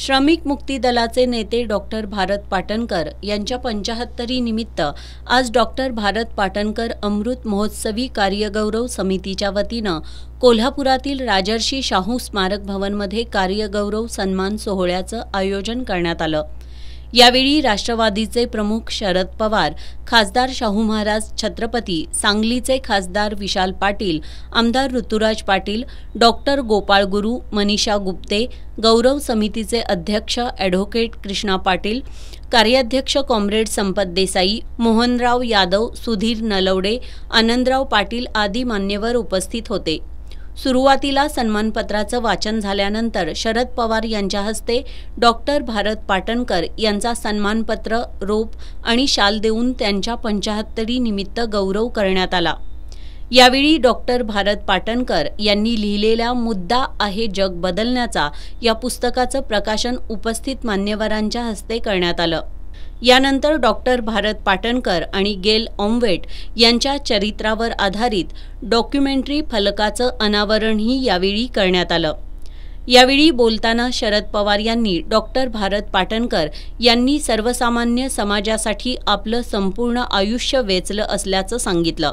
श्रमिक मुक्ती दलाचे नेते डॉक्टर भारत पाटणकर यांच्या 75 निमित्त आज डॉक्टर भारत पाटणकर अमृत महोत्सवी कार्यगौरव समितीच्या वतीनं कोल्हापुरातील राजर्षी शाहू स्मारक भवनमध्ये कार्यगौरव सन्मान सोहळ्याचं आयोजन करण्यात आलं। यावेळी राष्ट्रवादीचे प्रमुख शरद पवार, खासदार शाहू महाराज छत्रपती, सांगलीचे खासदार विशाल पाटील, आमदार ऋतुराज पाटील, डॉक्टर गोपाळ गुरु, मनीषा गुप्ते, गौरव समितीचे अध्यक्ष ॲडव्होकेट कृष्णा पाटील, कार्याध्यक्ष कॉम्रेड संपत देसाई, मोहनराव यादव, सुधीर नलवडे, आनंदराव पाटील आदी मान्यवर उपस्थित होते। सुरुवातीला सन्मानपत्राचं वाचन झाल्यानंतर शरद पवार यांच्या हस्ते डॉक्टर भारत पाटणकर यांचा सन्मानपत्र, रोप आणि शाल देऊन त्यांच्या 75 निमित्त गौरव करण्यात आला। यावेळी डॉक्टर भारत पाटणकर यांनी लिहिलेल्या मुद्दा आहे जग बदलण्याचा या पुस्तकाचं प्रकाशन उपस्थित मान्यवरांच्या हस्ते करण्यात आलं। यानंतर डॉक्टर भारत पाटणकर आणि गेल ऑम्वेट यांच्या चरित्रावर आधारित डॉक्युमेंटरी फलकाचं अनावरणही यावेळी करण्यात आलं। यावेळी बोलताना शरद पवार यांनी डॉक्टर भारत पाटणकर यांनी सर्वसामान्य समाजासाठी आपलं संपूर्ण आयुष्य वेचलं असल्याचं सांगितलं।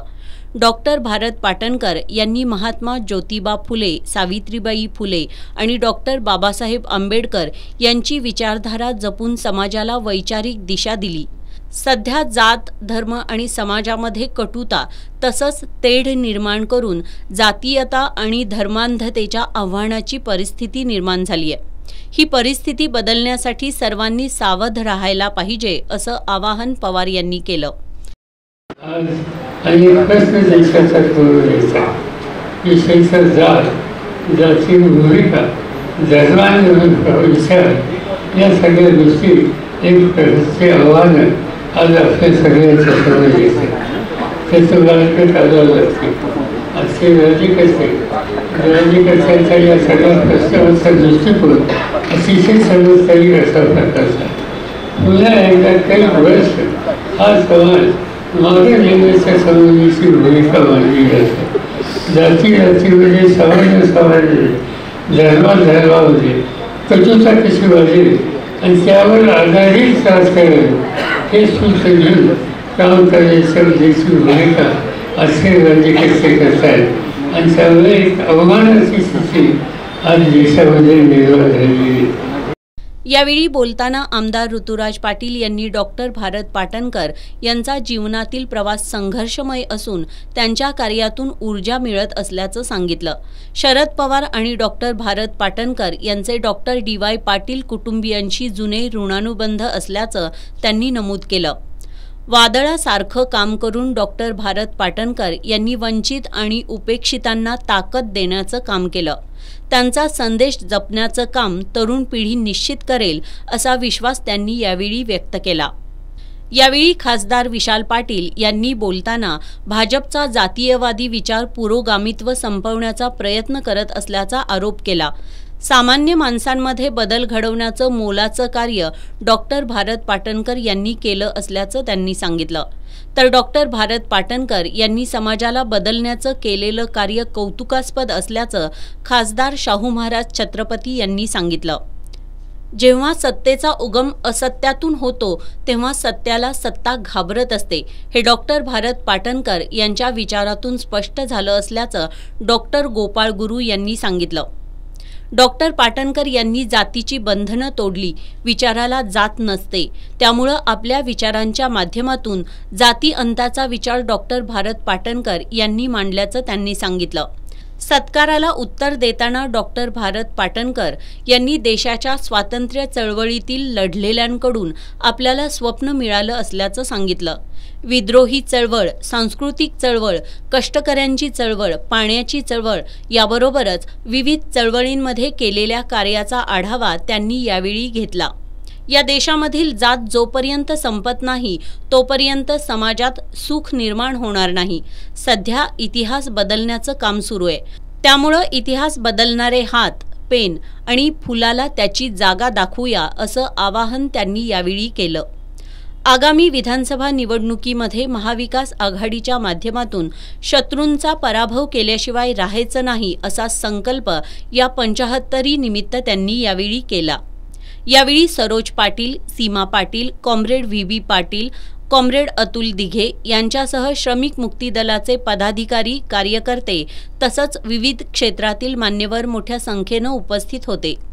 डॉक्टर भारत पाटणकर यांनी महात्मा ज्योतिबा फुले, सावित्रीबाई फुले आणि डॉक्टर बाबासाहेब आंबेडकर यांची विचारधारा जपून समाजाला वैचारिक दिशा दिली। सध्या जात, धर्म आणि समाजामध्ये कटुता तसंच तेढ निर्माण करून जातीयता आणि धर्मांधतेच्या आव्हानाची परिस्थिती निर्माण झाली आहे। ही परिस्थिती बदलण्यासाठी सर्वांनी सावध राहायला पाहिजे असं आवाहन पवार यांनी केलं। प्रश्न देशाचा विषयीचा जाती भूमिका, धर्मांविषय या सगळ्या गोष्टी एक प्रकारचे आव्हानं आज आपल्या सगळ्यांच्या समोर येते। त्याचं बालकं चालवावं लागते। आजचे राजकर्त्यांचा या सगळ्या प्रश्नावरचा दृष्टिकोन अतिशय समजदारी असा प्रकारचा। पुन्हा एकदा काही वर्ष हा समाज मागे नेण्याच्या समाजाची भूमिका मांडली जाते। जातीमध्ये समाजामध्ये, धर्मामध्ये कटुता कशी वाढली आणि त्यावर आधारित राजकारण हे सूत्र घेऊन काम करण्याच्या देशाची भूमिका असे राज्यकर्ते करतात आणि त्यामुळे एक अवमानाची स्थिती आज देशामध्ये निर्माण झालेली आहे। यावेळी बोलताना आमदार ऋतुराज पाटील यांनी डॉक्टर भारत पाटणकर यांचा जीवनातील प्रवास संघर्षमय असून त्यांच्या कार्यातून ऊर्जा मिळत असल्याचं सांगितलं। शरद पवार आणि डॉक्टर भारत पाटणकर यांचे डॉक्टर DY पाटील कुटुंबियांशी जुने ऋणानुबंध असल्याचं त्यांनी नमूद केलं। वादळासारखं काम करून डॉक्टर भारत पाटणकर यांनी वंचित आणि उपेक्षितांना ताकद देण्याचं काम केलं। त्यांचा संदेश जपण्याचं काम तरुण पिढी निश्चित करेल असा विश्वास त्यांनी यावेळी व्यक्त केला। यावेळी खासदार विशाल पाटील यांनी बोलताना भाजपचा जातीयवादी विचार पुरोगामित्व संपवण्याचा प्रयत्न करत असल्याचा आरोप केला। सामान्य माणसांमध्ये बदल घडवण्याचं मोलाचं कार्य डॉक्टर भारत पाटणकर यांनी केलं असल्याचं त्यांनी सांगितलं। तर डॉक्टर भारत पाटणकर यांनी समाजाला बदलण्याचं केलेलं कार्य कौतुकास्पद असल्याचं खासदार शाहू महाराज छत्रपती यांनी सांगितलं। जेव्हा सत्तेचा उगम असत्यातून होतो तेव्हा सत्याला सत्ता घाबरत असते, हे डॉक्टर भारत पाटणकर यांच्या विचारातून स्पष्ट झालं असल्याचं डॉक्टर गोपाळ गुरु यांनी सांगितलं। डॉक्टर पाटणकर यांनी जातीची बंधनं तोडली, विचाराला जात नसते, त्यामुळं आपल्या विचारांच्या माध्यमातून जाती अंताचा विचार डॉक्टर भारत पाटणकर यांनी मांडल्याचं त्यांनी सांगितलं। सत्काराला उत्तर देताना डॉक्टर भारत पाटणकर यांनी देशाच्या स्वातंत्र्य चळवळीतील लढलेल्यांकडून आपल्याला स्वप्न मिळालं असल्याचं सांगितलं। विद्रोही चळवळ, सांस्कृतिक चळवळ, कष्टकऱ्यांची चळवळ, पाण्याची चळवळ याबरोबरच विविध चळवळींमध्ये केलेल्या कार्याचा आढावा त्यांनी यावेळी घेतला। या देशामधील जात जोपर्यंत संपत नाही तोपर्यंत समाजात सुख निर्माण होणार नाही। सध्या इतिहास बदलण्याचं काम सुरू आहे, त्यामुळं इतिहास बदलणारे हात, पेन आणि फुलाला त्याची जागा दाखवूया असं आवाहन त्यांनी यावेळी केलं। आगामी विधानसभा निवडणुकीमध्ये महाविकास आघाडीच्या माध्यमातून शत्रूंचा पराभव केल्याशिवाय राहायचं नाही असा संकल्प या 75 निमित्त त्यांनी यावेळी केला। यावेळी Saroj Patil, Seema Patil, comrade V Patil, comrade Atul Dighe यांच्यासह श्रमिक मुक्ती दलाचे पदाधिकारी, कार्यकर्ते तसंच विविध क्षेत्रातील मान्यवर मोठ्या संख्येनं उपस्थित होते.